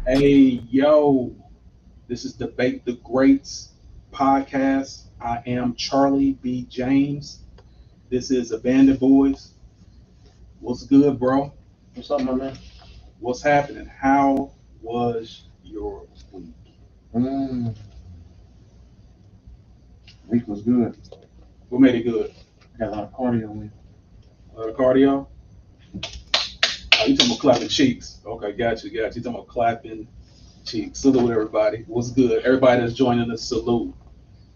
Hey, yo, this is Debate the Greats podcast. I am Charlie B. James. This is Abandoned Boys. What's good, bro? What's up, my man? What's happening? How was your week? Mm, week was good. What made it good? Got a lot of cardio in. Cardio? Oh, you talking about clapping cheeks. Okay, got you. You talking about clapping cheeks. Salute, everybody. What's good? Everybody that's joining us, salute.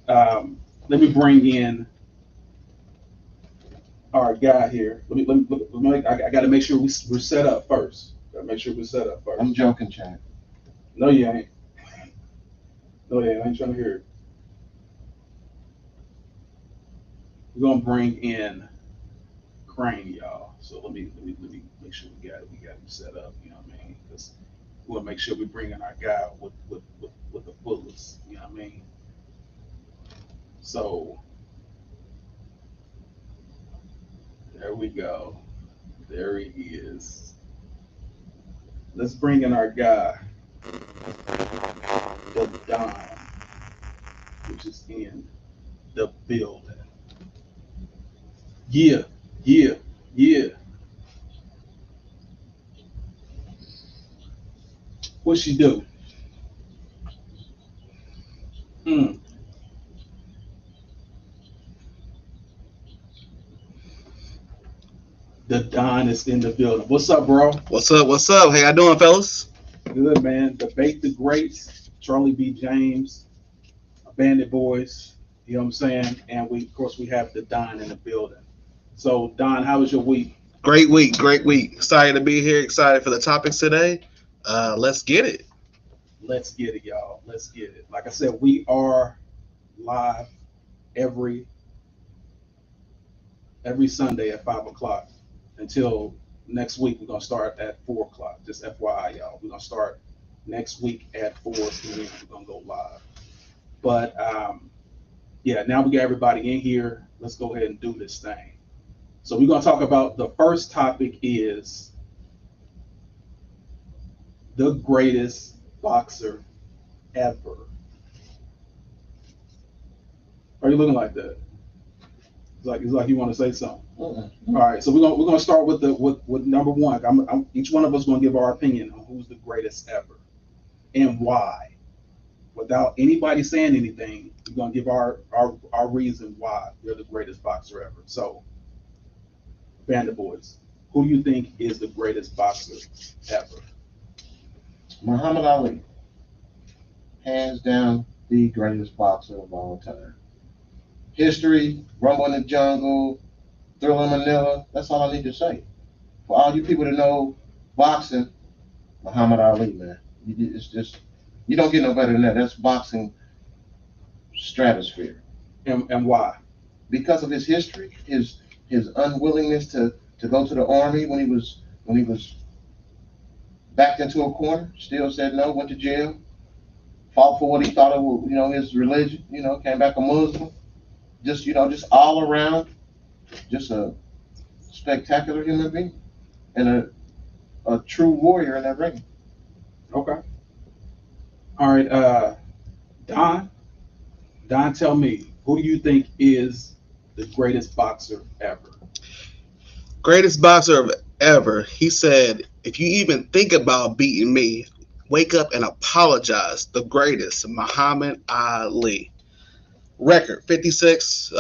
Let me bring in our guy here. I got to make sure we're set up first. Got to make sure we're set up first. I'm joking, Chad. No, you ain't. No, you ain't. I ain't trying to hear it. We're gonna bring in Crane, y'all. So let me make sure we got him set up. You know what I mean? Because we want to make sure we bring in our guy with the fullest. You know what I mean? So there we go. There he is. Let's bring in our guy, the Don, which is in the building. Yeah, yeah, yeah. What she do? Hmm. The Don is in the building. What's up, bro? What's up? What's up? How y'all doing, fellas? Good, man. Debate the Greats, Charlie B. James, Bandit Boys. You know what I'm saying? And of course, we have the Don in the building. So, Don, how was your week? Great week, great week. Excited to be here. Excited for the topics today. Let's get it. Let's get it, y'all. Let's get it. Like I said, we are live every Sunday at 5 o'clock until next week. We're gonna start at 4 o'clock. Just FYI, y'all. We're gonna start next week at 4 p.m. We're gonna go live. But yeah, now we got everybody in here. Let's go ahead and do this thing. So we're gonna talk about the first topic is the greatest boxer ever. Are you looking like that? It's like you want to say something. All right, so we're gonna start with with number one. Each one of us gonna give our opinion on who's the greatest ever and why. Without anybody saying anything, we're gonna give our reason why they're the greatest boxer ever. So, Bandit Boys, who do you think is the greatest boxer ever? Muhammad Ali, hands down the greatest boxer of all time. History, Rumble in the Jungle, Thriller Manila. That's all I need to say. For all you people that know boxing, Muhammad Ali, man. It's just you don't get no better than that. That's boxing stratosphere. And why? Because of his history, his unwillingness to go to the army when he was backed into a corner, still said no, went to jail, fought for what he thought of, his religion, came back a Muslim. Just all around, just a spectacular human being and a true warrior in that ring. Okay. All right, Don. Don, tell me, who do you think is the greatest boxer ever? Greatest boxer ever. He said, if you even think about beating me, wake up and apologize. The greatest, Muhammad Ali. Record 56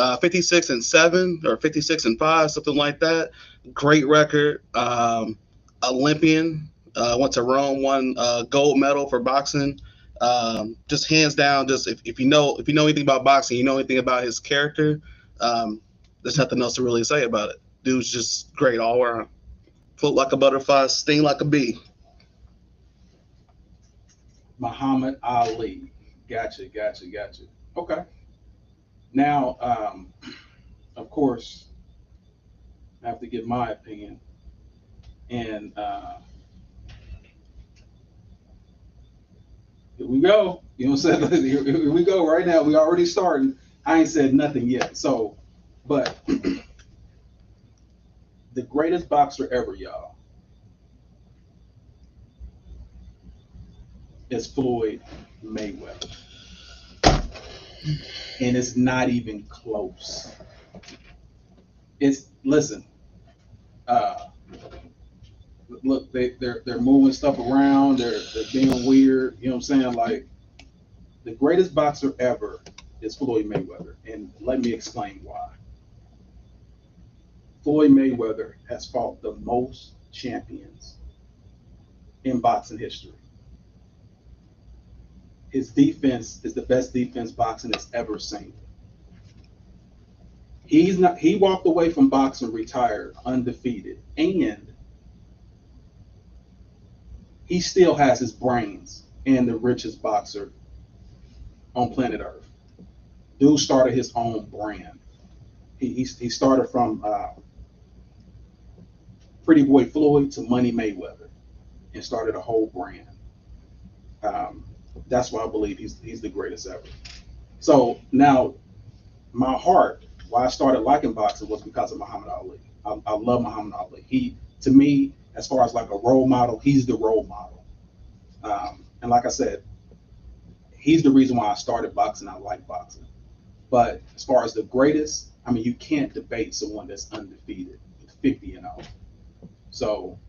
and 7 or 56 and 5, something like that. Great record. Olympian. Went to Rome, won gold medal for boxing. Just hands down. Just if you know anything about boxing, you know anything about his character. There's nothing else to really say about it. Dude's just great all around. Float like a butterfly, sting like a bee. Muhammad Ali. Gotcha. Okay. Now, of course, I have to give my opinion. And here we go. You know what I'm saying? Here we go right now. We already starting. I ain't said nothing yet. So, but the greatest boxer ever, y'all, is Floyd Mayweather. And it's not even close. Listen, look, they're moving stuff around, they're being weird, you know what I'm saying? Like, the greatest boxer ever is Floyd Mayweather, and let me explain why. Floyd Mayweather has fought the most champions in boxing history. His defense is the best defense boxing has ever seen. He walked away from boxing retired, undefeated, and he still has his brains and the richest boxer on planet Earth. Dude started his own brand. He started from Pretty Boy Floyd to Money Mayweather and started a whole brand. That's why I believe he's the greatest ever. So now, my heart, why I started liking boxing was because of Muhammad Ali. I love Muhammad Ali. He, to me, as far as like a role model, he's the role model. And like I said, he's the reason why I started boxing. I like boxing. But as far as the greatest, I mean, you can't debate someone that's undefeated, 50-0. So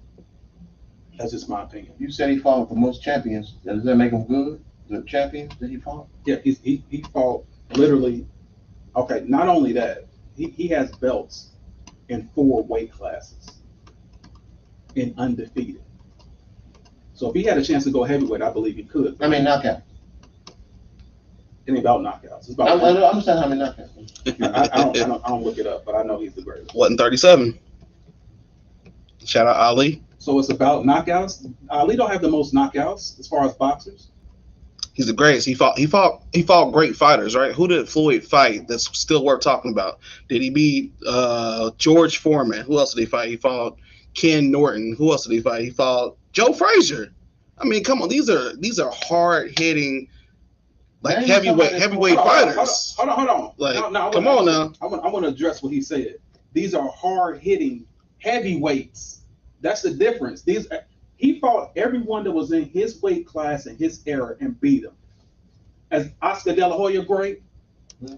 that's just my opinion. You said he fought the most champions. Does that make him good? The champions that he fought? Yeah, he fought literally. Okay, not only that, he has belts in 4 weight classes and undefeated. So if he had a chance to go heavyweight, I believe he could. I mean, knockout. It ain't about knockouts. It's about. I'm saying how many knockouts. I don't look it up, but I know he's the greatest. What in 37? Shout out Ali. So it's about knockouts. Ali don't have the most knockouts as far as boxers. He's the greatest. He fought great fighters, right? Who did Floyd fight that's still worth talking about? Did he beat George Foreman? Who else did he fight? He fought Ken Norton. Who else did he fight? He fought Joe Frazier. I mean, come on, these are hard hitting, like heavyweight fighters. Hold on. Like, no, come on now. I want to address what he said. These are hard hitting heavyweights. That's the difference. He fought everyone that was in his weight class in his era and beat him. As Oscar De La Hoya great?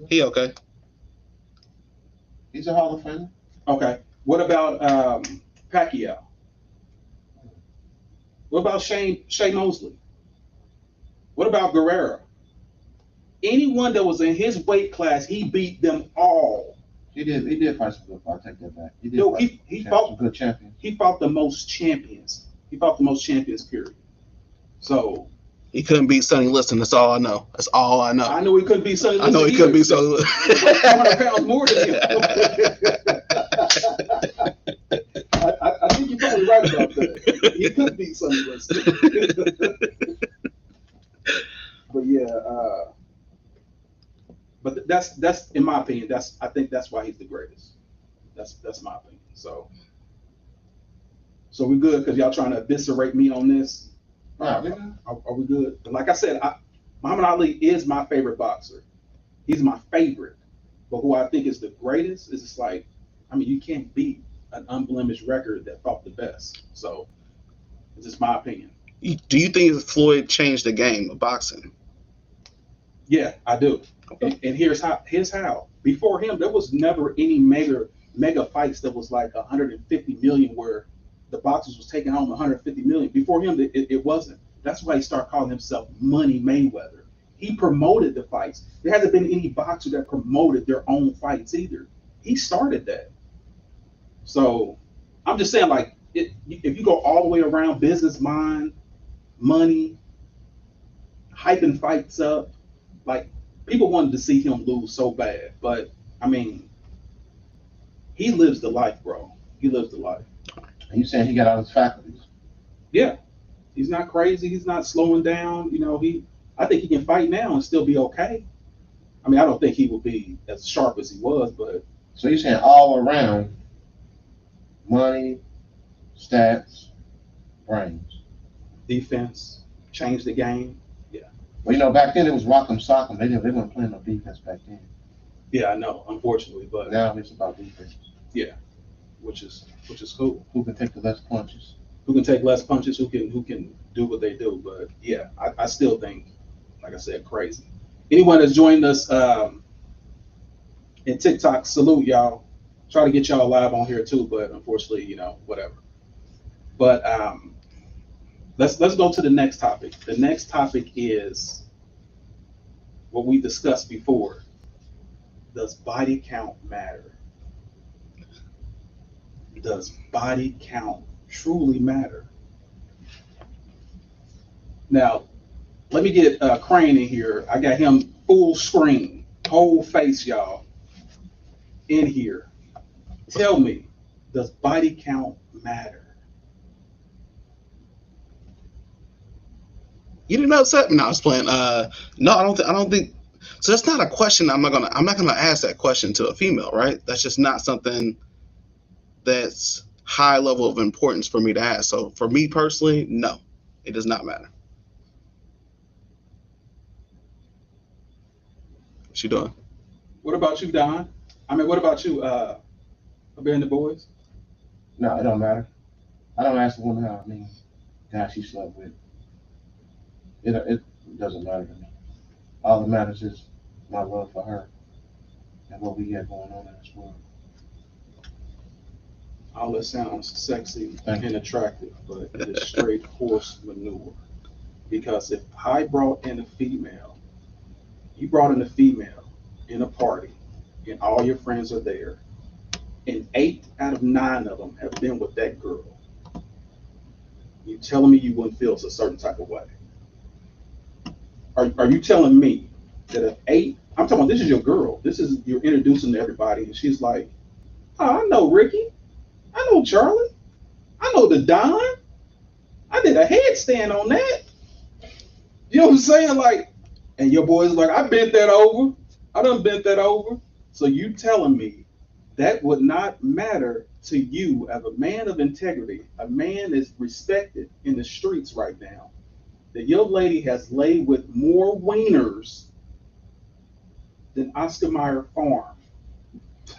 He okay. He's a Hall of Famer. Okay. What about Pacquiao? What about Shane Mosley? What about Guerrero? Anyone that was in his weight class, he beat them all. He did fight some good fights. I take that back. He did he fought some good champions. He fought the most champions. He fought the most champions, period. So he couldn't beat Sonny Liston. That's all I know. I know he couldn't beat Sonny Liston. I know he couldn't beat Sonny Liston. 100 pounds more than him. I think you're probably right about that. He could beat Sonny Liston. But yeah, but that's in my opinion. I think that's why he's the greatest. That's my opinion. So we good because y'all trying to eviscerate me on this. Are we good? But like I said, Muhammad Ali is my favorite boxer. He's my favorite. But who I think is the greatest is just like, I mean, you can't beat an unblemished record that fought the best. So it's just my opinion. Do you think Floyd changed the game of boxing? Yeah, I do. Okay. And here's how. Before him, there was never any mega fights that was like 150 million where the boxers was taking home 150 million. Before him, it wasn't. That's why he started calling himself Money Mayweather. He promoted the fights. There hasn't been any boxer that promoted their own fights either. He started that. So I'm just saying, like, if you go all the way around business mind, money, hyping fights up, like people wanted to see him lose so bad. But I mean, he lives the life, bro. He lives the life. And you saying he got all his faculties? Yeah, he's not crazy. He's not slowing down. I think he can fight now and still be okay. I mean, I don't think he will be as sharp as he was, but So you're saying all around, money, stats, brains. defense changed the game. Yeah, Well, back then it was rock'em sock'em. They weren't playing no defense back then. yeah, I know, unfortunately, but Now it's about defense. yeah, which is cool. Who can take the less punches? Who can take less punches? Who can do what they do? But yeah, I still think, like I said, crazy. Anyone that's joined us in TikTok, salute y'all. Try to get y'all live on here too, but unfortunately, whatever. But let's go to the next topic. The next topic is what we discussed before. Does body count matter? Does body count truly matter? Now, let me get Crane in here. I got him full screen, whole face, y'all, in here. Tell me, does body count matter? You didn't upset me. No, I was playing. No, I don't think. So that's not a question. I'm not gonna ask that question to a female, right? That's just not something that's high level of importance for me to ask. So for me personally, no, it does not matter. What you doing? What about you, Don? I mean, what about you, Bear the Boys? No, it don't matter. I don't ask the woman how many guys she slept with. It doesn't matter to me. All that matters is my love for her and what we got going on in this world. All that sounds sexy Thank and you. attractive, but it is straight horse manure. Because if I brought in a female, you brought in a female in a party, and all your friends are there, and 8 out of 9 of them have been with that girl, you telling me you wouldn't feel a certain type of way? Are you telling me that if 8, I'm talking about this is your girl, you're introducing to everybody, and she's like, oh, I know Ricky, I know Charlie, I know the Don, I did a headstand on that. You know what I'm saying? Like, and your boy's like, I bent that over. I done bent that over. So you telling me that would not matter to you as a man of integrity, a man is respected in the streets right now, that your lady has laid with more wieners than Oscar Mayer Farm.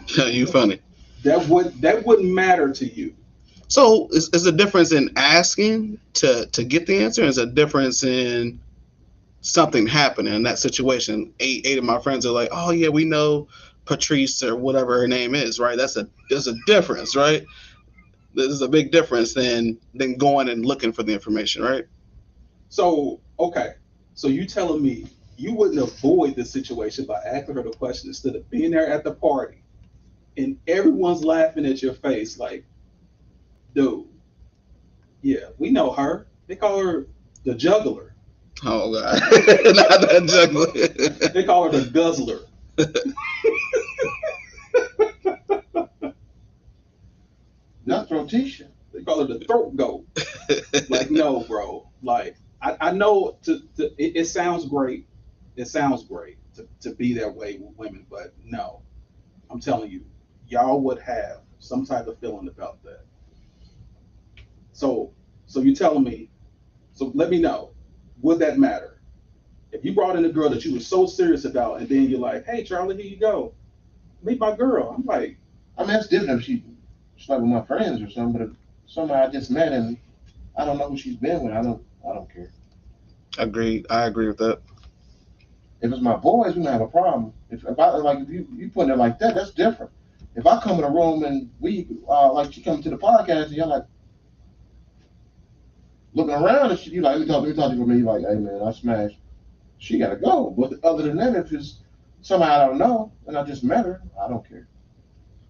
You funny. That wouldn't matter to you. So is the difference in asking to get the answer? Is a difference in something happening in that situation? Eight of my friends are like, oh yeah, we know Patrice or whatever her name is, right? There's a difference, right? There's a big difference than going and looking for the information, right? So, okay. So you telling me you wouldn't avoid this situation by asking her the question instead of being there at the party and everyone's laughing at your face like, dude, yeah, we know her. They call her the juggler. Oh God, not that juggler. They call her the guzzler. Not Rotisha. They call her the throat goat. Like, no, bro. Like, I know it sounds great. It sounds great to be that way with women, but no. I'm telling you, y'all would have some type of feeling about that. So you're telling me, so let me know, would that matter? If you brought in a girl that you were so serious about, and then you're like, hey, Charlie, here you go. Meet my girl. I'm like, I mean, it's different if she slept with my friends or something, but if somebody I just met and I don't know who she's been with, I don't care. Agreed. I agree with that. If it's my boys, we don't have a problem. If you put it like that, that's different. If I come in a room and we like she come to the podcast and you're like, looking around and you like, let me talk to you for me. You like, hey man, I smashed. She gotta go. But other than that, if it's somebody I don't know and I just met her, I don't care.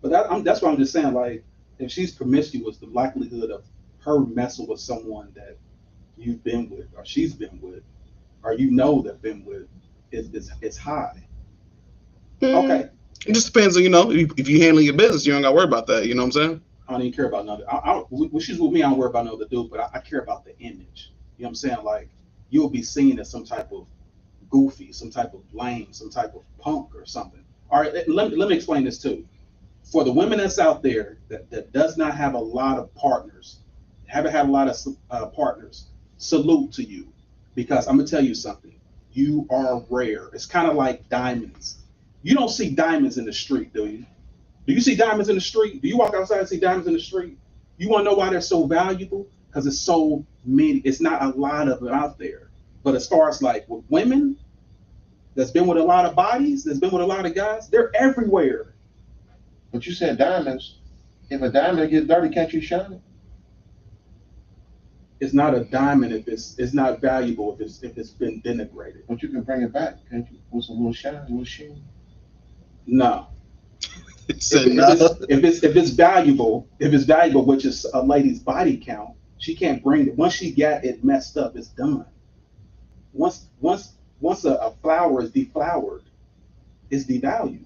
But that's why I'm just saying, like, if she's promiscuous, the likelihood of her messing with someone that you've been with, or she's been with, or you know that been with, is high. Okay, It just depends on, you know, if you handle your business, you don't got to worry about that. You know what I'm saying? I don't even care about another. When she's with me, I don't worry about another dude, but I care about the image. You know what I'm saying? Like, you'll be seen as some type of goofy, some type of lame, some type of punk or something. All right, let me explain this too. For the women that's out there that does not have a lot of partners, haven't had a lot of partners, salute to you, because I'm gonna tell you something. You are rare. It's kind of like diamonds. You don't see diamonds in the street, do you? Do you see diamonds in the street? Do you walk outside and see diamonds in the street? You want to know why they're so valuable? Because it's so many. It's not a lot of it out there. But as far as like with women, that's been with a lot of bodies, that's been with a lot of guys, they're everywhere. But you said diamonds. If a diamond gets dirty, can't you shine it? It's not a diamond if it's not valuable if it's been denigrated. But you can bring it back, can't you? With some little shine, a little sheen. No. Said no. If it's valuable, which is a lady's body count, she can't bring it. Once she got it messed up, it's done. Once a flower is deflowered, it's devalued.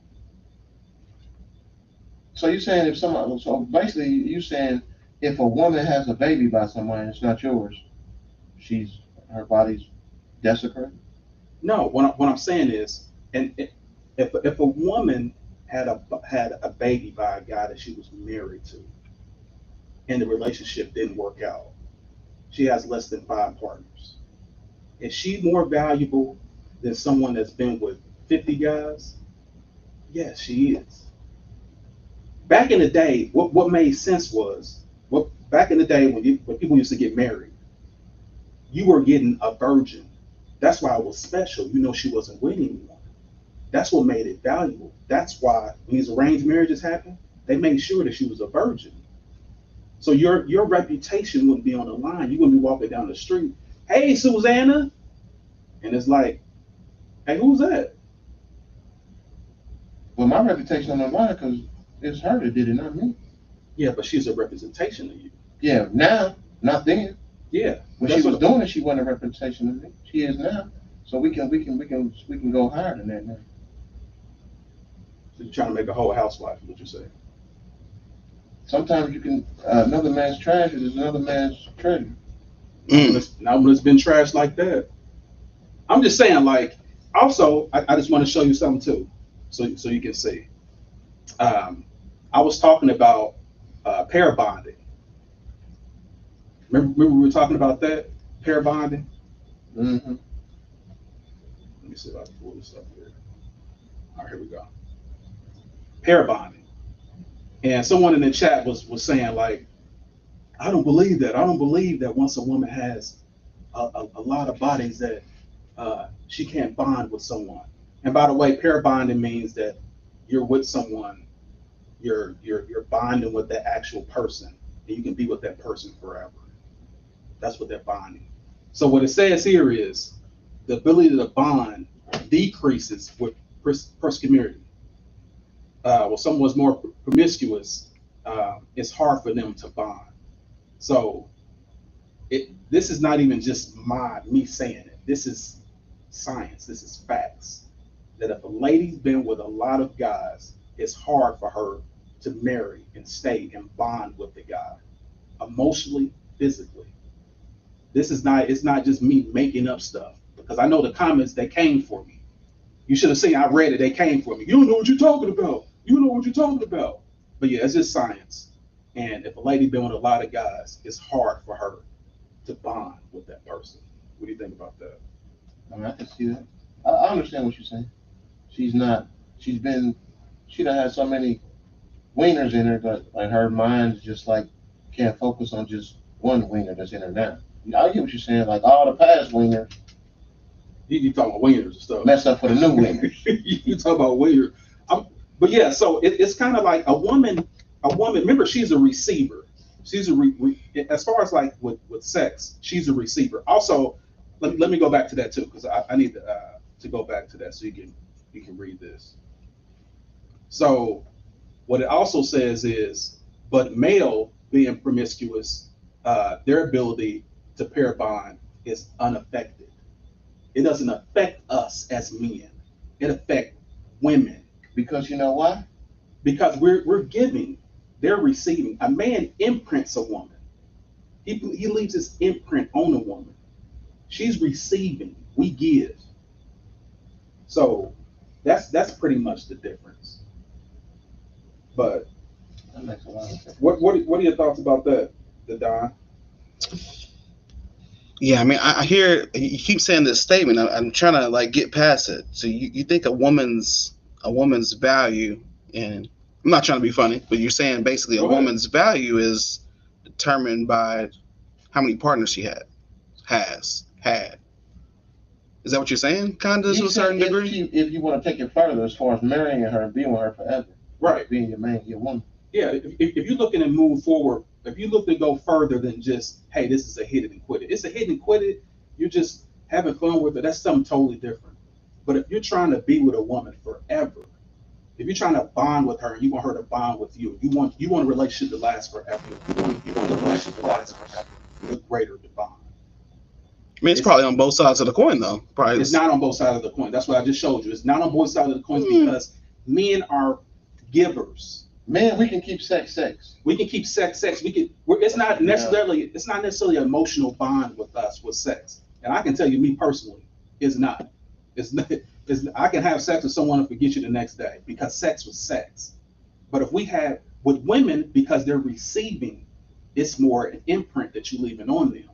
So you're saying if somebody, so basically you saying if a woman has a baby by someone, it's not yours. Her body's desecrated. No, what I'm saying is, and if a woman had a baby by a guy that she was married to, and the relationship didn't work out, she has less than 5 partners. Is she more valuable than someone that's been with 50 guys? Yes, she is. Back in the day, what made sense was, what back in the day when people used to get married, you were getting a virgin. That's why it was special. You know, she wasn't with anyone. That's what made it valuable. That's why when these arranged marriages happened, they made sure that she was a virgin. So your reputation wouldn't be on the line. You wouldn't be walking down the street, hey Susanna, and it's like, hey, who's that? Well, my reputation on the line because it's her that did it, not me. Yeah, but she's a representation of you. Yeah, now, not then. Yeah. When she was doing it, she wasn't a representation of me. She is now. So we can go higher than that now. So you're trying to make a whole housewife, is what you're saying. Sometimes you can another man's trash is another man's treasure. Not when it's been trashed like that. I'm just saying, like, also, I just want to show you something too, so you can see. I was talking about pair bonding. Remember we were talking about that pair bonding. Mm-hmm. Let me see if I can pull this up here. All right, here we go. Pair bonding. And someone in the chat was saying, like, I don't believe that. I don't believe that once a woman has a lot of bodies that she can't bond with someone. And by the way, pair bonding means that you're with someone, you're bonding with that actual person, and you can be with that person forever. That's what they're bonding. So what it says here is the ability to bond decreases with promiscuity. When someone's more promiscuous, it's hard for them to bond. So this is not even just me saying it. This is science. This is facts. That if a lady's been with a lot of guys, it's hard for her to marry and stay and bond with the guy, emotionally, physically. It's not just me making up stuff, because I know the comments, they came for me. You should have seen, I read it, they came for me. You don't know what you're talking about. You don't know what you're talking about. But yeah, it's just science. And if a lady been with a lot of guys, it's hard for her to bond with that person. What do you think about that? I mean, I can see that. I understand what you're saying. She done had so many wieners in her that like her mind's just like can't focus on just one wiener that's in her now. I get what you're saying. Like all the past wieners, You talking about wieners and stuff. mess up for the new wieners. You talk about wieners. But yeah, so it's kind of like a woman, remember, she's a receiver. She's as far as like with sex, she's a receiver. Also, let me go back to that too, because I need to go back to that so you can read this. So what it also says is, but male being promiscuous, their ability to pair bond is unaffected. It doesn't affect us as men. It affects women Because you know why? because we're giving, they're receiving. A man imprints a woman. He leaves his imprint on a woman. She's receiving. We give. So that's pretty much the difference. But That makes a lot of sense. what are your thoughts about that, the Don? Yeah, I mean, I hear you keep saying this statement. I'm trying to like get past it. So you think a woman's value, and I'm not trying to be funny, but you're saying basically a Go ahead. woman's value is determined by how many partners she has had. Is that what you're saying? Kind of to You a said certain degree. if you want to take it further, as far as marrying her and being with her forever, Right. being your man, your woman. Yeah. If you're looking to move forward, if you look to go further than just, hey, this is a hit it and quit it. It's a hit and quit it. You're just having fun with it. That's something totally different. But if you're trying to be with a woman forever, if you're trying to bond with her and you want her to bond with you, you want a relationship to last forever. You want the relationship to last forever. The greater the bond. I mean, it's probably on both sides of the coin, though. Probably. It's not on both sides of the coin. That's what I just showed you. It's not on both sides of the coin because men are givers. Man, we can keep sex. We can keep sex. It's not necessarily an emotional bond with us with sex. And I can tell you, me personally, it's not. It's not. I can have sex with someone and forget you the next day because sex was sex. But if we have with women, because they're receiving, it's more an imprint that you're leaving on them.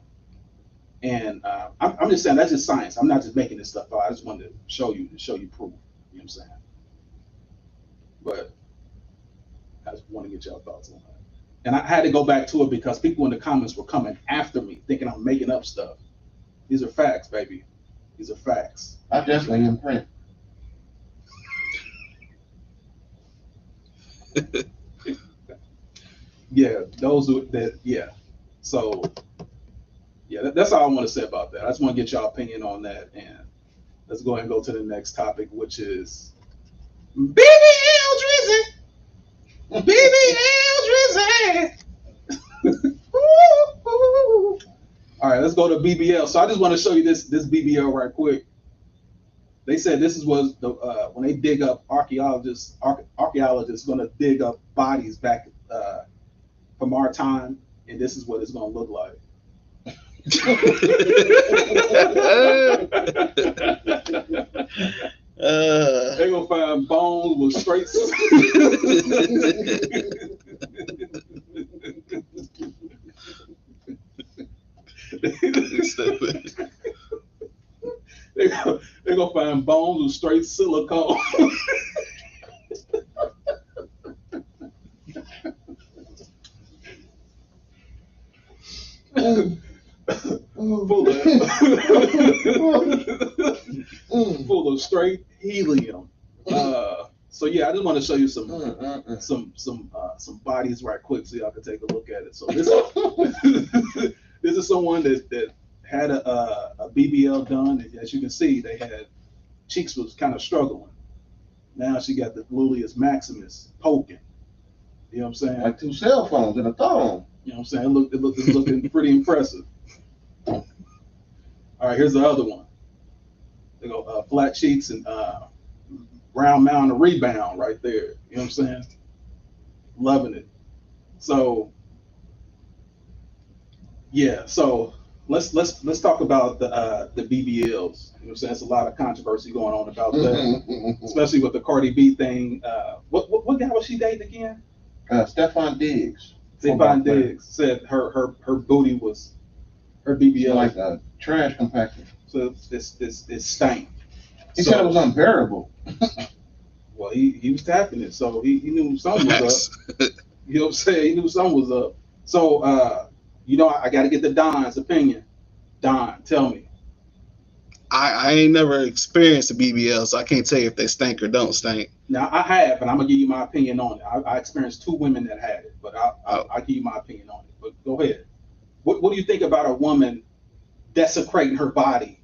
And I'm just saying that's just science. I'm not just making this stuff up. I just wanted to show you proof. You know what I'm saying? But I just want to get your thoughts on that. And I had to go back to it because people in the comments were coming after me, thinking I'm making up stuff. These are facts, baby. These are facts. I definitely imprint. Yeah, those are that. Yeah. So yeah, that's all I want to say about that. I just want to get your opinion on that, and let's go ahead and go to the next topic, which is BBL Drizzy. BBL Drizzy. All right, let's go to BBL. So I just want to show you this BBL right quick. They said this was the when they dig up archaeologists going to dig up bodies back from our time, and this is what it's going to look like. They're gonna find bones with straight. They're gonna find bones with straight silicone. Full of straight helium. So yeah, I just want to show you some bodies right quick so y'all can take a look at it. So this this is someone that had a BBL done, and as you can see, they had cheeks was kind of struggling. Now she got the gluteus maximus poking. You know what I'm saying? Like 2 cell phones and a thumb. You know what I'm saying? It's looking pretty impressive. All right, here's the other one. They go flat cheeks and round mound of rebound right there. You know what I'm saying? Loving it. So yeah, so let's talk about the BBLs. You know what I'm saying? There's a lot of controversy going on about that, especially with the Cardi B thing. What guy was she dating again? Stephon Diggs. Stephon Diggs said her booty was her BBL like a trash compactor. So it's stank. He said it was unbearable. Well, he was tapping it, so he knew something was up. You know what I'm saying? He knew something was up. So I got to get the Don's opinion. Don, tell me. I ain't never experienced a BBL, so I can't tell you if they stink or don't stink. Now I have, and I'm gonna give you my opinion on it. I experienced 2 women that had it, but Oh. I'll give you my opinion on it. But go ahead. What do you think about a woman desecrating her body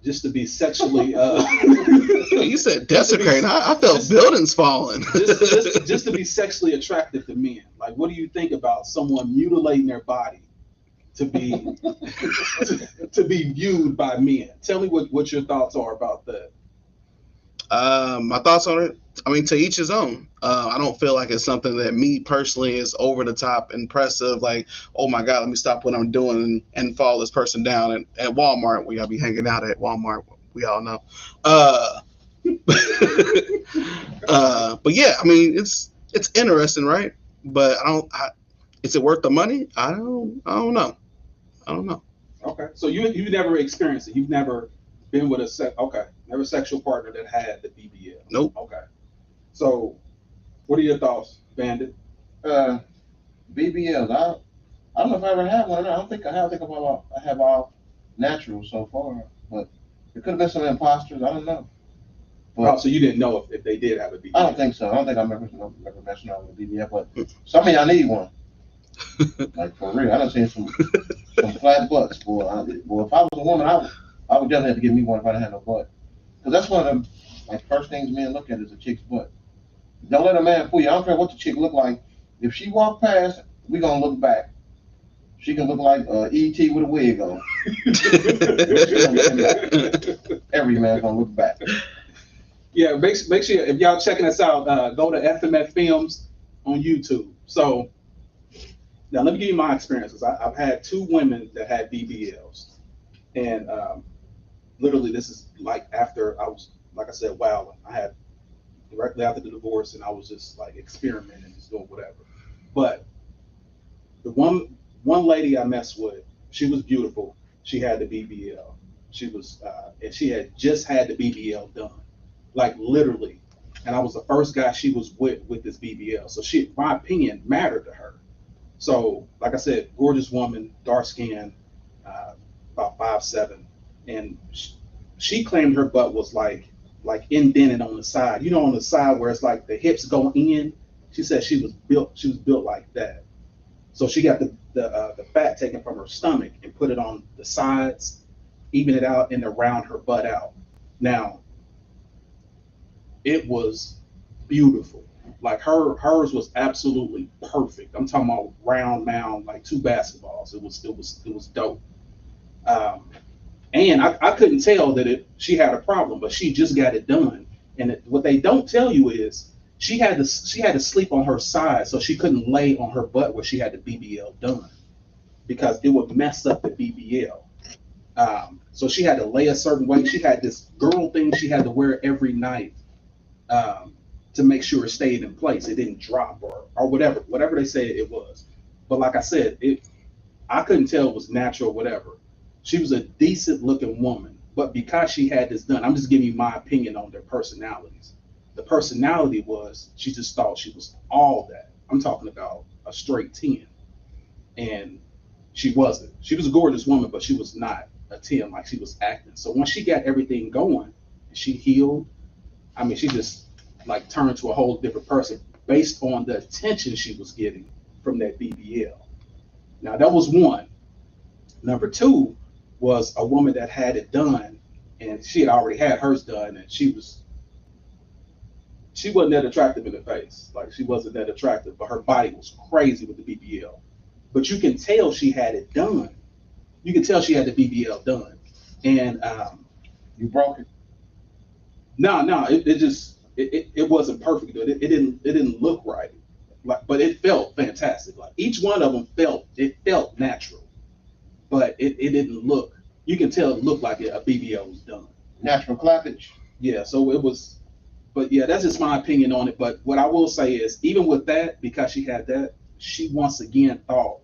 just to be sexually? You said desecrating. I felt buildings falling. just to be sexually attractive to men. Like, what do you think about someone mutilating their body to be to be viewed by men? Tell me what your thoughts are about that. My thoughts on it. I mean, to each his own. I don't feel like it's something that me personally is over the top impressive. Like, oh my God, let me stop what I'm doing and follow this person down. And at Walmart, we gotta be hanging out at Walmart. We all know. But yeah, I mean, it's interesting, right? But is it worth the money? I don't know. I don't know. Okay, so you never experienced it. You've never been with never a sexual partner that had the BBL. Nope. Okay, so what are your thoughts, Bandit? BBLs. I don't know if I ever had one. I don't think I have. I have all natural so far, but it could have been some imposters. I don't know. But, so you didn't know if they did have a BBL? I don't think so. I don't think I'm ever messing around with a BBL, but some of y'all need one. Like, for real. I done seen some flat butts, boy. If I was a woman, I would definitely have to give me one if I didn't have no butt. Because that's one of the first things men look at is a chick's butt. Don't let a man fool you. I don't care what the chick look like. If she walk past, we gonna look back. She can look like E.T. with a wig on. Every man's gonna look back. Yeah, make sure if y'all checking us out, go to FMF Films on YouTube. So now let me give you my experiences. I've had 2 women that had BBLs, and literally this is like after I was, like I said, wilding. I had directly after the divorce, and I was just like experimenting, just doing whatever. But the one lady I messed with, she was beautiful. She had the BBL. She was, and she had just had the BBL done, like literally. And I was the first guy she was with this BBL. So my opinion mattered to her. So, like I said, gorgeous woman, dark skin, about 5'7", and she claimed her butt was like indented on the side. You know, on the side where it's like the hips go in. She said she was built like that. So she got the fat taken from her stomach and put it on the sides, even it out and around her butt out. Now, it was beautiful. Like hers was absolutely perfect. I'm talking about round mound, like 2 basketballs. It was dope. And I couldn't tell that she had a problem, but she just got it done. And what they don't tell you is she had to sleep on her side, so she couldn't lay on her butt where she had the BBL done, because it would mess up the BBL. So she had to lay a certain way. She had this girdle thing she had to wear every night to make sure it stayed in place. It didn't drop or whatever they said it was. But like I said, I couldn't tell it was natural or whatever. She was a decent looking woman, but because she had this done, I'm just giving you my opinion on their personalities. The personality was, she just thought she was all that. I'm talking about a straight 10. And she wasn't. She was a gorgeous woman, but she was not a 10 like she was acting. So once she got everything going and she healed, I mean, she just like turned to a whole different person based on the attention she was getting from that BBL. Now that was one. Number 2 was a woman that had it done, and she had already had hers done, and she wasn't that attractive in the face. Like, she wasn't that attractive, but her body was crazy with the BBL. But you can tell she had it done. You can tell she had the BBL done. And you broke it. No, it wasn't perfect. It didn't look right. Like, but it felt fantastic. Like, each one of them felt natural, but it didn't look. You can tell it looked like a BBL was done. Natural clappage. Yeah, so it was. But yeah, that's just my opinion on it. But what I will say is, even with that, because she had that, she once again thought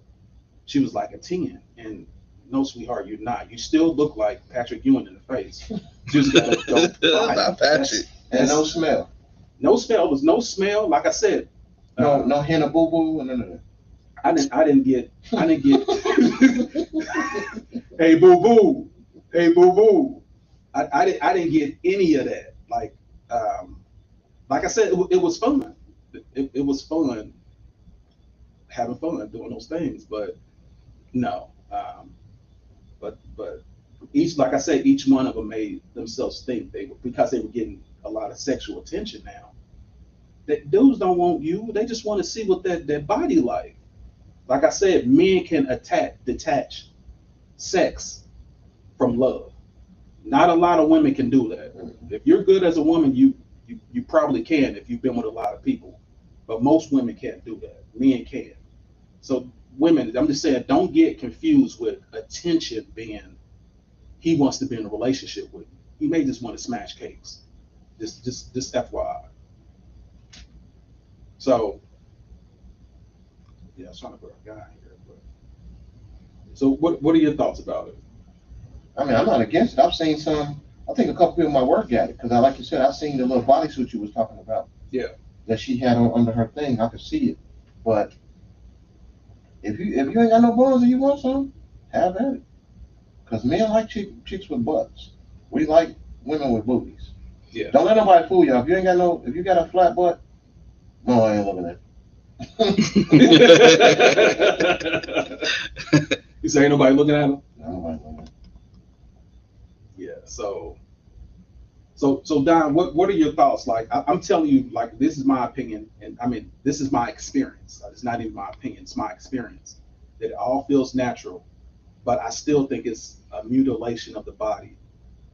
she was like a 10. And no, sweetheart, you're not. You still look like Patrick Ewing in the face. Just gotta go. Not Patrick. And no smell. No smell. It was no smell. Like I said. No henna boo boo. No. I didn't get. Hey, boo boo. Hey, boo boo. I didn't get any of that. Like I said, it was fun. It was fun having fun doing those things. But no, but each, like I said, each one of them made themselves think they were, because they were getting a lot of sexual attention now. That dudes don't want you. They just want to see what that body like. Like I said, men can detach sex from love. Not a lot of women can do that. If you're good as a woman, you probably can if you've been with a lot of people. But most women can't do that. Men can. So women, I'm just saying, don't get confused with attention being he wants to be in a relationship with you. He may just want to smash cakes. Just FYI. So yeah, I was trying to put a guy here. But so what are your thoughts about it? I mean, I'm not against it. I've seen some. I think a couple people in my work got it because, like you said, I've seen the little bodysuit you was talking about. Yeah. That she had on under her thing. I could see it. But if you ain't got no balls and you want some, have at it. Because men like chicks with butts. We like women with boobies. Yeah. Don't let nobody fool you. If you got a flat butt, no, I ain't looking at You say ain't nobody looking at him? Nobody looking at Yeah. So Don, what are your thoughts? Like I'm telling you, like this is my opinion, and I mean this is my experience. It's not even my opinion; it's my experience. That it all feels natural, but I still think it's a mutilation of the body.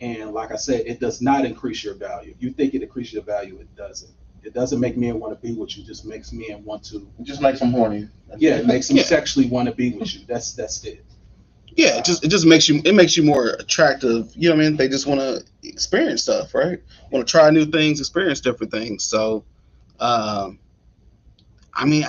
And like I said, it does not increase your value. If you think it increases your value, it doesn't. It doesn't make men want to be with you. It just makes men want to. it. Just makes them horny. Yeah, it makes them Yeah. sexually want to be with you. That's it. Yeah, it just makes you more attractive. You know what I mean? They just want to experience stuff, right? Want to try new things, experience different things. So, um, I mean,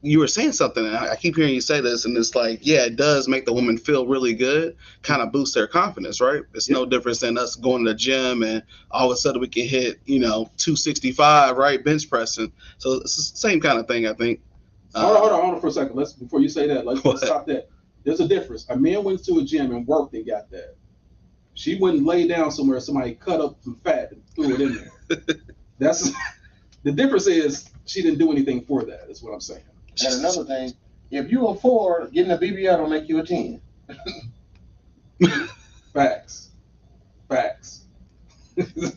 you were saying something, and I keep hearing you say this, and it's like, yeah, it does make the woman feel really good, kind of boost their confidence, right? It's Yeah. no difference than us going to the gym and all of a sudden we can hit, 265, right, bench pressing. So it's the same kind of thing, I think. Hold on for a second. Let's before you say that, let's stop that. There's a difference. A man went to a gym and worked and got that. She wouldn't lay down somewhere. Somebody cut up some fat and threw it in there. That's the difference. Is she didn't do anything for that? Is what I'm saying. And another thing, if you a 4, getting a BBL will make you a 10. Facts.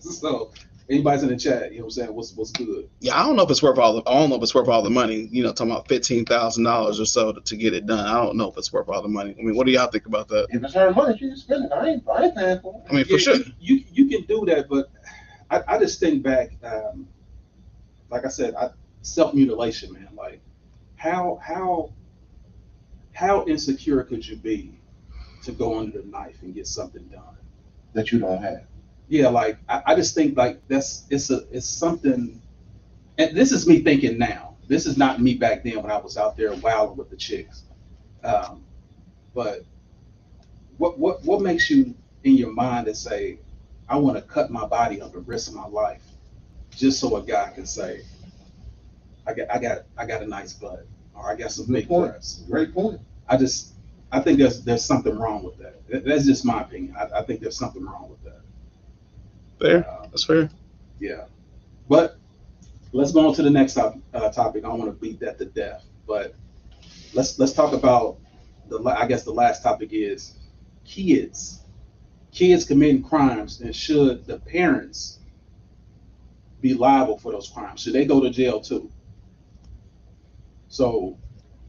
So anybody's in the chat, you know what I'm saying? What's good? Yeah, I don't know if it's worth all the money. Talking about $15,000 or so to get it done. I don't know if it's worth all the money. I mean, what do y'all think about that? If it's her money, she can spend it. I ain't paying for it. I mean, for sure. You can do that, but I just think back. Like I said, self mutilation, man. Like how insecure could you be to go under the knife and get something done That you don't have. Yeah, like I just think like it's something. And this is me thinking now. This is not me back then when I was out there wilding with the chicks. Um, but what makes you in your mind to say, I want to cut my body up the rest of my life just so a guy can say, I got a nice butt or I got some Good big point. breasts. Great point. I think there's something wrong with that. That's just my opinion. I think there's something wrong with that. Fair. That's fair. Yeah. But let's go on to the next topic. I don't want to beat that to death, but let's talk about I guess the last topic is kids. Kids committing crimes, and should the parents be liable for those crimes? Should they go to jail too? So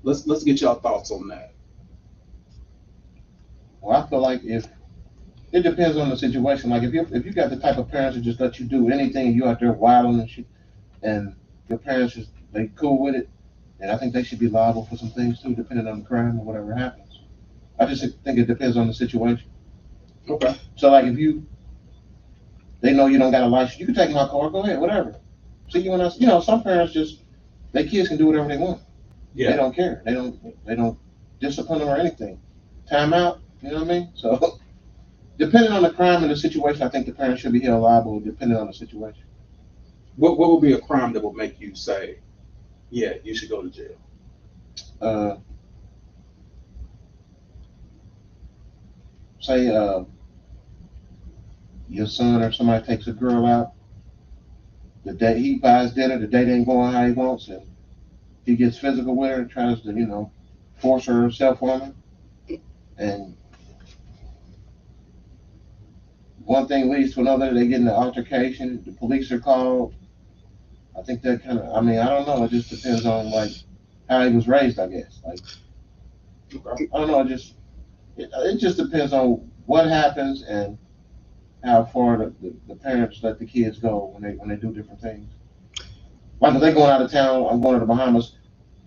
let's get y'all thoughts on that. Well, I feel like if it depends on the situation. Like if you got the type of parents that just let you do anything, you out there wilding and shit, and your parents just they cool with it, and I think they should be liable for some things too, depending on the crime or whatever happens. I just think it depends on the situation. Okay. So like if they know you don't got a license, you can take my car, go ahead, whatever. See you when some parents just their kids can do whatever they want. They Yeah. don't care. They don't discipline them or anything. Time out. You know what I mean? So depending on the crime and the situation, I think the parents should be held liable depending on the situation. What would be a crime that would make you say, yeah, you should go to jail? Say your son or somebody takes a girl out, the day he buys dinner, the date ain't going how he wants, and he gets physical with her and tries to, force herself on him. And one thing leads to another, they get in an altercation, the police are called. I think that kind of, I don't know, it just depends on like how he was raised, I guess. Like, I don't know, it just depends on what happens and how far the parents let the kids go when they do different things. Like if they going out of town, I'm going to the Bahamas,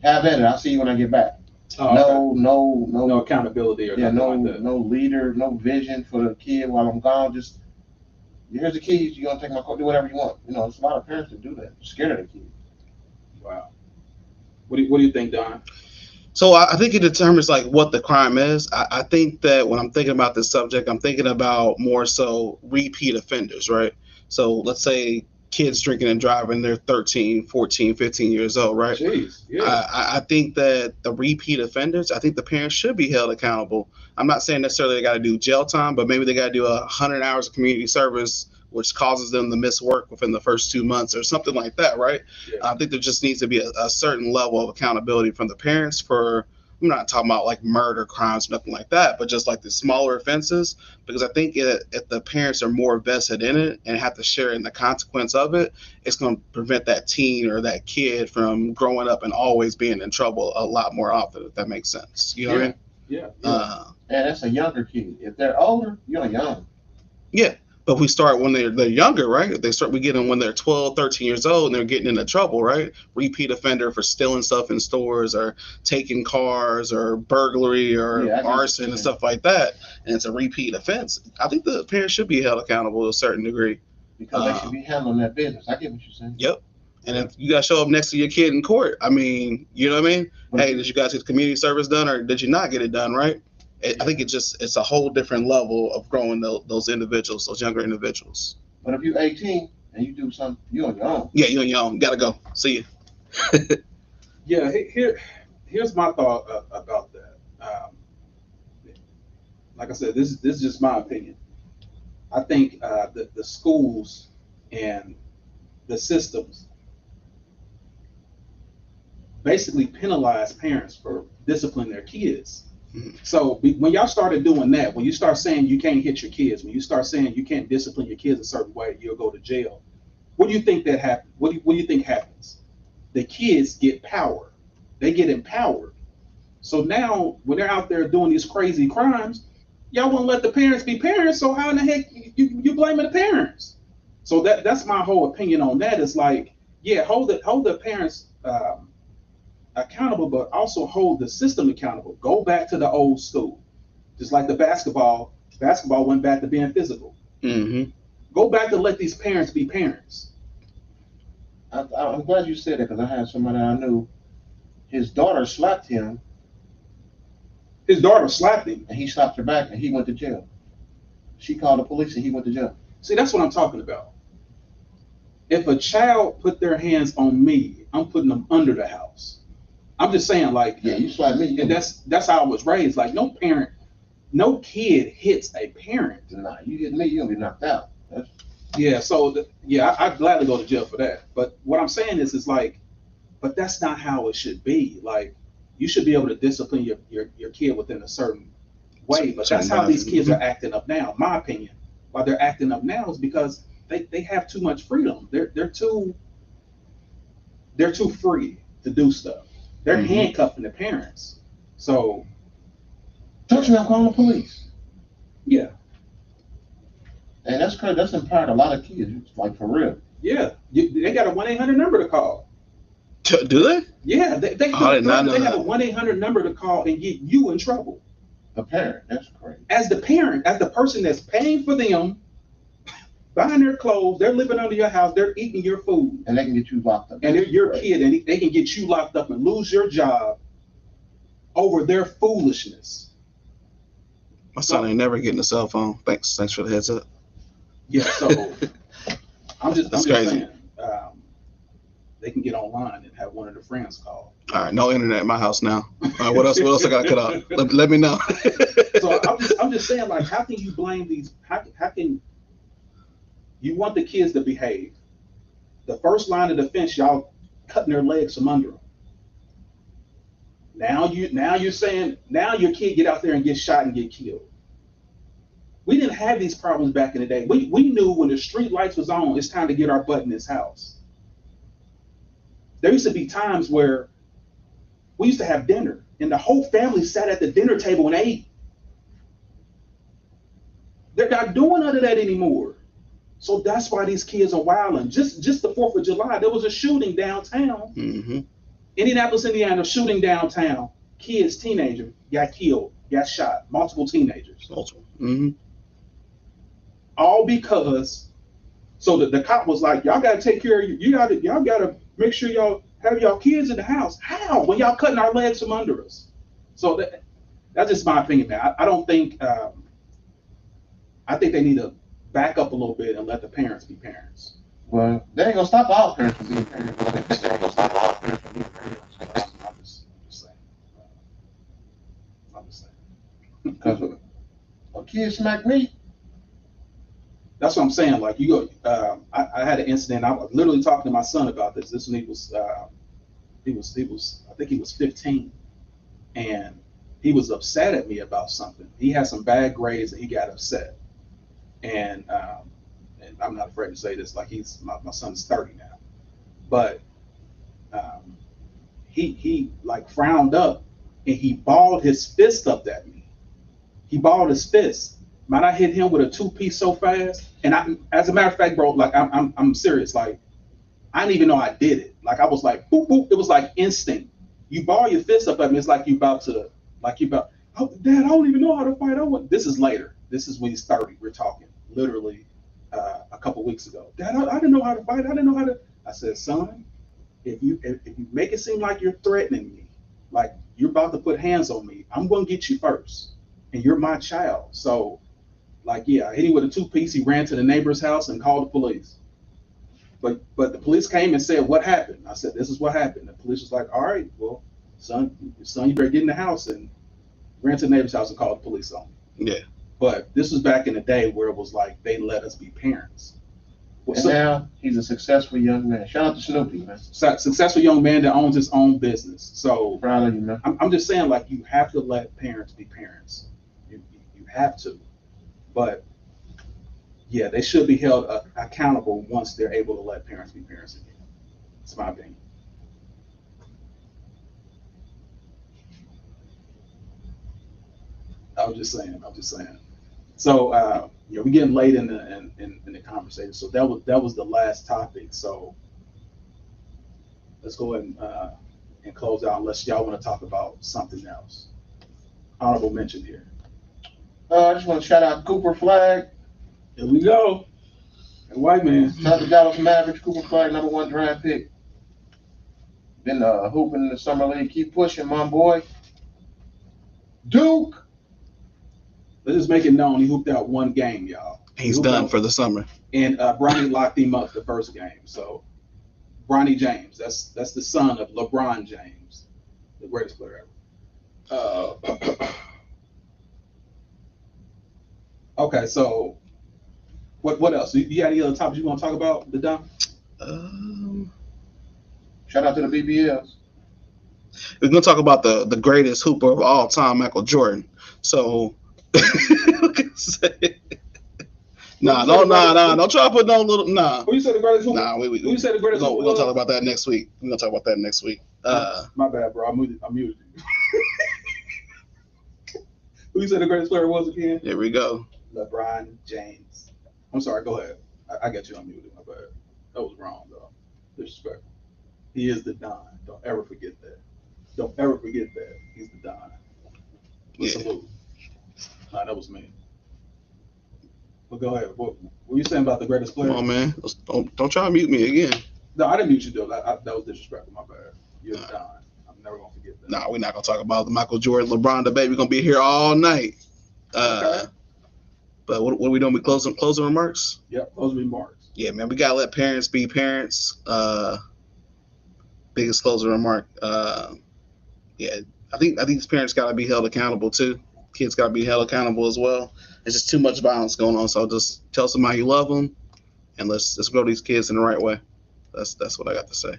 have at it, I'll see you when I get back. Oh, No no accountability or yeah, nothing like that. no leader, no vision for the kid while I'm gone. Just here's the keys. You're gonna take my car, do whatever you want. There's a lot of parents that do that. They're scared of the kid. Wow. What do you think, Don? So I think it determines like what the crime is. I think that when I'm thinking about this subject, I'm thinking about more so repeat offenders, right? So let's say kids drinking and driving, they're 13, 14, 15 years old, right? Jeez, yeah. I think that the repeat offenders, I think the parents should be held accountable. I'm not saying necessarily they got to do jail time, but maybe they got to do 100 hours of community service, which causes them to miss work within the first 2 months or something like that, right? Yeah. I think there just needs to be a certain level of accountability from the parents for, I'm not talking about like murder crimes, nothing like that, but just like the smaller offenses, because I think if the parents are more vested in it and have to share in the consequence of it, it's going to prevent that teen or that kid from growing up and always being in trouble a lot more often, if that makes sense. You know what I mean? Yeah. And that's a younger kid. If they're older, you're young. Yeah. But we start when they're younger, right? We get them when they're 12, 13 years old and they're getting into trouble, right? Repeat offender for stealing stuff in stores or taking cars or burglary or arson and stuff like that. And it's a repeat offense. I think the parents should be held accountable to a certain degree. Because they should be handling that business. I get what you're saying. Yep. And if you got to show up next to your kid in court, I mean, you know what I mean? Hey, did you guys get community service done or did you not get it done, right? I think it's a whole different level of growing those individuals, those younger individuals. But if you're 18 and you do something, you're on your own. Yeah, you're on your own. Gotta go. See you. Yeah, here's my thought about that. Like I said, this is just my opinion. I think the schools and the systems basically penalize parents for disciplining their kids. So when y'all started doing that, when you start saying you can't hit your kids, when you start saying you can't discipline your kids a certain way, you'll go to jail. What do you think that happens? What do you think happens? The kids get power. They get empowered. So now when they're out there doing these crazy crimes, y'all won't let the parents be parents. So how in the heck you blaming the parents? So that's my whole opinion on that. It's like, yeah, hold the parents accountable, but also hold the system accountable. Go back to the old school. Just like the basketball went back to being physical. Mm-hmm. Go back to let these parents be parents. I'm glad you said that because I had somebody I knew, his daughter slapped him. His daughter slapped him. And he slapped her back and he went to jail. She called the police and he went to jail. See, that's what I'm talking about. If a child put their hands on me, I'm putting them under the house. I'm just saying, like, yeah, you slapped me. And that's how I was raised. Like, no kid hits a parent. Nah, you hit me, you're gonna be knocked out. Yeah, so I'd gladly go to jail for that. But what I'm saying is like, but that's not how it should be. Like, you should be able to discipline your kid within a certain way. But that's how these kids are acting up now. My opinion, why they're acting up now is because they have too much freedom. They're too free to do stuff. They're handcuffing the parents. So don't you have call the police? Yeah. And that's crazy. That's empowered a lot of kids, like for real. Yeah. They got a 1-800 number to call. Do they? Yeah, they have a 1-800 number to call and get you in trouble. The parent, that's crazy. As the parent, as the person that's paying for them, buying their clothes, they're living under your house, they're eating your food. And they can get you locked up. And they're your kid, and they can get you locked up and lose your job over their foolishness. My son ain't never getting a cell phone. Thanks for the heads up. Yeah, so I'm just crazy. saying, they can get online and have one of their friends call. All right, no internet in my house now. What else I got to cut off? Let me know. So I'm just saying, like, how can you blame these? How can You want the kids to behave. The first line of defense, y'all cutting their legs from under them. Now you're saying now your kid get out there and get shot and get killed. We didn't have these problems back in the day. We knew when the street lights was on, it's time to get our butt in this house. There used to be times where we used to have dinner and the whole family sat at the dinner table and ate. They're not doing none of that anymore. So that's why these kids are wilding. Just the 4th of July, there was a shooting downtown. Mm-hmm. Indianapolis, Indiana, shooting downtown. Kids, teenager, got killed, got shot. Multiple teenagers. Multiple. Mm-hmm. All because, so the cop was like, y'all gotta take care of y'all gotta make sure y'all have y'all kids in the house. How? When y'all cutting our legs from under us. So that's just my opinion, man. I don't think, I think they need to back up a little bit and let the parents be parents. Well, they ain't gonna stop all parents from being parents. They ain't gonna stop all parents from being parents. I'm just saying. I'm just saying. Because a kid smacked me. That's what I'm saying. Like you go, I had an incident. I was literally talking to my son about this. This when he was, I think he was 15, and he was upset at me about something. He had some bad grades and he got upset. And I'm not afraid to say this. Like my son's 30 now, but he like frowned up and he balled his fist up at me. He balled his fist. Man, I hit him with a 2-piece so fast. And as a matter of fact, bro, like I'm serious. Like I didn't even know I did it. Like I was like, boop, boop. It was like instinct. You ball your fist up at me. It's like you about, oh, Dad, I don't even know how to fight. This is later. This is when he's 30. We're talking literally a couple weeks ago. Dad, I didn't know how to fight. I didn't know how to. I said, son, if you make it seem like you're threatening me, like you're about to put hands on me, I'm going to get you first. And you're my child. So, like, yeah, I hit him with a 2-piece. He ran to the neighbor's house and called the police. But the police came and said, what happened? I said, this is what happened. The police was like, all right, well, son, you better get in the house, and ran to the neighbor's house and called the police on me. Yeah. But this was back in the day where it was like they let us be parents. Well, And now he's a successful young man. Shout out to Snoopy, man. Successful young man that owns his own business. So Proud of you, man. I'm just saying, like, you have to let parents be parents. You have to. But yeah, they should be held accountable once they're able to let parents be parents again. It's my opinion. I'm just saying. So yeah, we're getting late in the conversation. So that was the last topic. So let's go ahead and close out, unless y'all want to talk about something else. Honorable mention here. I just want to shout out Cooper Flag. Here we go. The white man. Shout out to Dallas Mavericks. Cooper Flag, #1 draft pick. Been hooping in the summer league. Keep pushing, my boy. Duke. Let's just make it known he hooped out one game, y'all. He's done for the summer. And Bronny locked him up the first game. So Bronny James, that's the son of LeBron James, the greatest player ever. Okay, so what else? You got any other topics you want to talk about, the Don? Shout out to the BBLs. We're gonna talk about the greatest hooper of all time, Michael Jordan. So, don't try to put no little Who you said the greatest hooper? Who you said the greatest hooper? We're gonna talk about that next week. My bad, bro. I muted you. Who you said the greatest player was again? Here we go. LeBron James. I'm sorry. Go ahead. I got you unmuted. My bad. That was wrong, though. Disrespectful. He is the Don. Don't ever forget that. Don't ever forget that. He's the Don. Salute. Nah, that was me. But go ahead. What were you saying about the greatest player? Come on, man. Don't try to mute me again. No, I didn't mute you, though. That was disrespectful. My bad. You're the Don. I'm never going to forget that. Nah, we're not going to talk about the Michael Jordan, LeBron debate. We're going to be here all night. Okay. But what are we doing? We closing remarks? Yep, closing remarks. Yeah, man, we gotta let parents be parents. Biggest closing remark. Yeah, I think these parents gotta be held accountable too. Kids gotta be held accountable as well. There's just too much violence going on. So just tell somebody you love them, and let's grow these kids in the right way. That's what I got to say.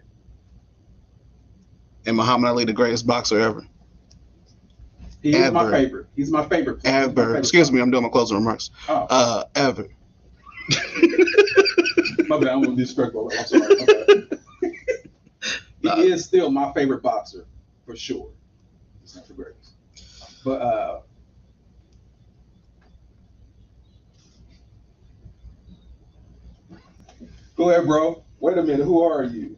And Muhammad Ali, the greatest boxer ever. He is my favorite. He's my favorite. Ever. Excuse me, I'm doing my closing remarks. Oh. Ever. My bad, I'm gonna be disrespectful. I'm sorry. Okay. He is still my favorite boxer, for sure. He's not the greatest. But go ahead, bro. Wait a minute. Who are you?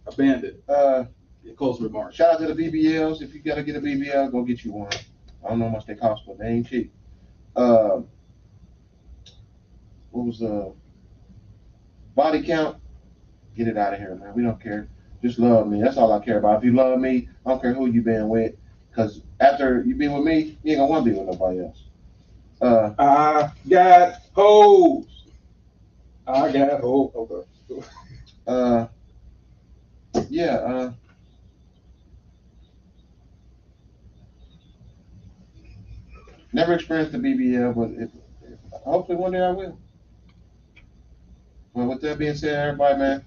A bandit. Your closing remarks. Shout out to the BBLs. If you gotta get a BBL, go get you one. I don't know how much they cost, but they ain't cheap. What was body count? Get it out of here, man. We don't care. Just love me. That's all I care about. If you love me, I don't care who you been with. Because after you be with me, you ain't gonna want to be with nobody else. I got hoes. I got hoes. Okay. Yeah. Never experienced the BBL, but hopefully one day I will. Well, with that being said, everybody, man,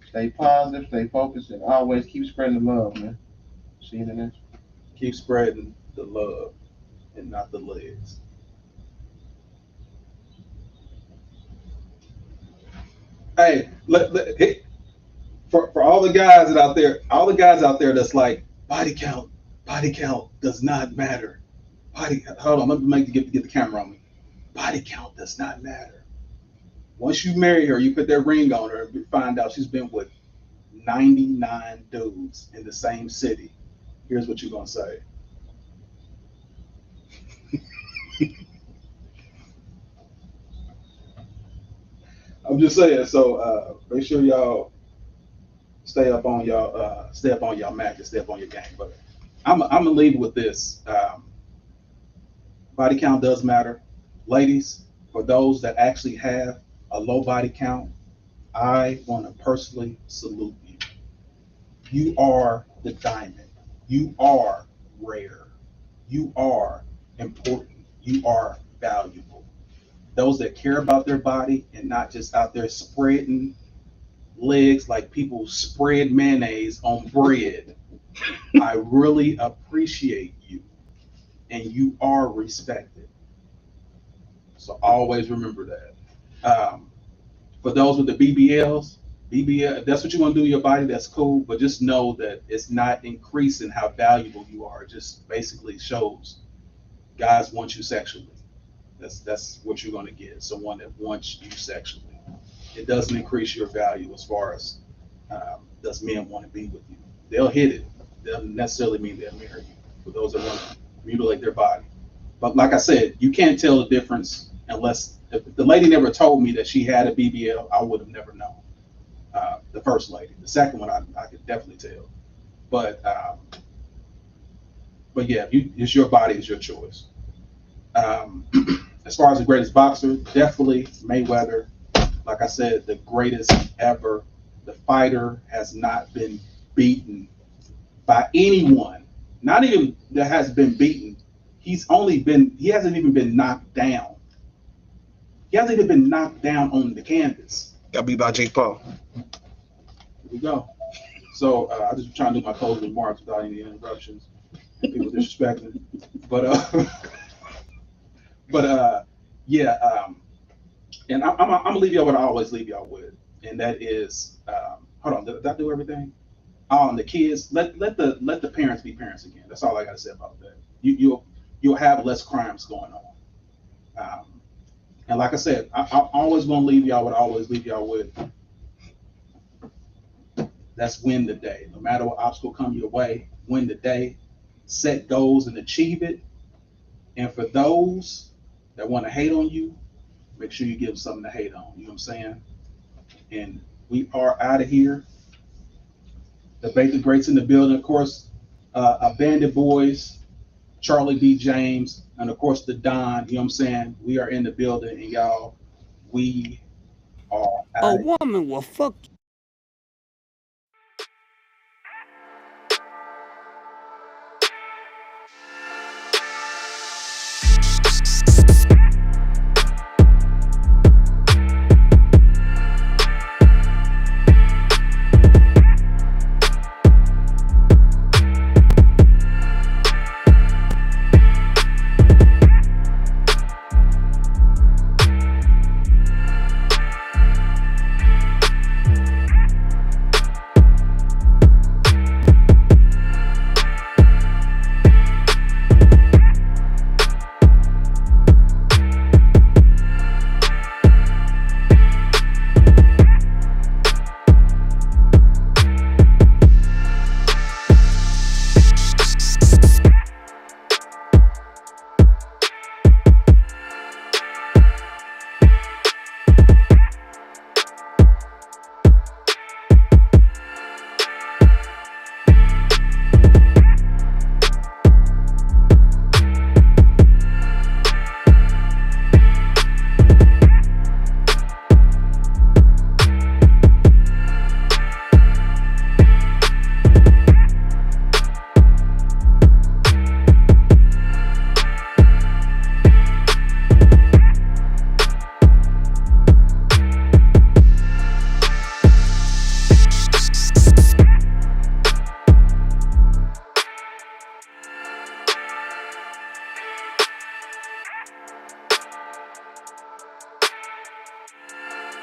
stay positive, stay focused, and always keep spreading the love, man. See you in the next one. Keep spreading the love and not the legs. Hey, for all the guys out there that's like body count does not matter. Hold on, let me get the camera on me. Body count does not matter. Once you marry her, you put that ring on her, and find out she's been with 99 dudes in the same city. Here's what you're gonna say. I'm just saying. So make sure y'all stay up on y'all Mac and stay up on your game. But I'm gonna leave it with this. Body count does matter, ladies. For those that actually have a low body count, I want to personally salute you. You are the diamond. You are rare. You are important. You are valuable. Those that care about their body and not just out there spreading legs like people spread mayonnaise on bread. I really appreciate you, and you are respected. So always remember that. For those with the BBL, if that's what you want to do to your body, that's cool. But just know that it's not increasing how valuable you are. It just basically shows guys want you sexually. That's what you're going to get. Someone that wants you sexually. It doesn't increase your value as far as does men want to be with you. They'll hit it. Doesn't necessarily mean they'll marry you. For those that want to mutilate their body. But like I said, you can't tell the difference unless if the lady never told me that she had a BBL. I would have never known. The first lady, the second one, I could definitely tell. But yeah, it's your body, it's your choice. As far as the greatest boxer, definitely Mayweather. Like I said, the greatest ever. The fighter has not been beaten by anyone. Not even that has been beaten. He hasn't even been knocked down. He hasn't even been knocked down on the canvas. Got beat by Jake Paul. Here we go. So I just trying to do my closing remarks without any interruptions. People disrespecting. But yeah. And I'm gonna leave y'all what I always leave y'all with, and that is, hold on, did I do everything? The kids, let the parents be parents again. That's all I gotta say about that. You'll have less crimes going on. And like I said, I'm always gonna leave y'all what I always leave y'all with. That's win the day. No matter what obstacle come your way, win the day, set goals and achieve it. And for those that want to hate on you, make sure you give them something to hate on. You know what I'm saying? And we are out of here. The Bacon Greats in the building, of course. Bandit Boys, Charlie B. James, and of course the Don. You know what I'm saying? We are in the building, and y'all, we are out. A woman will fuck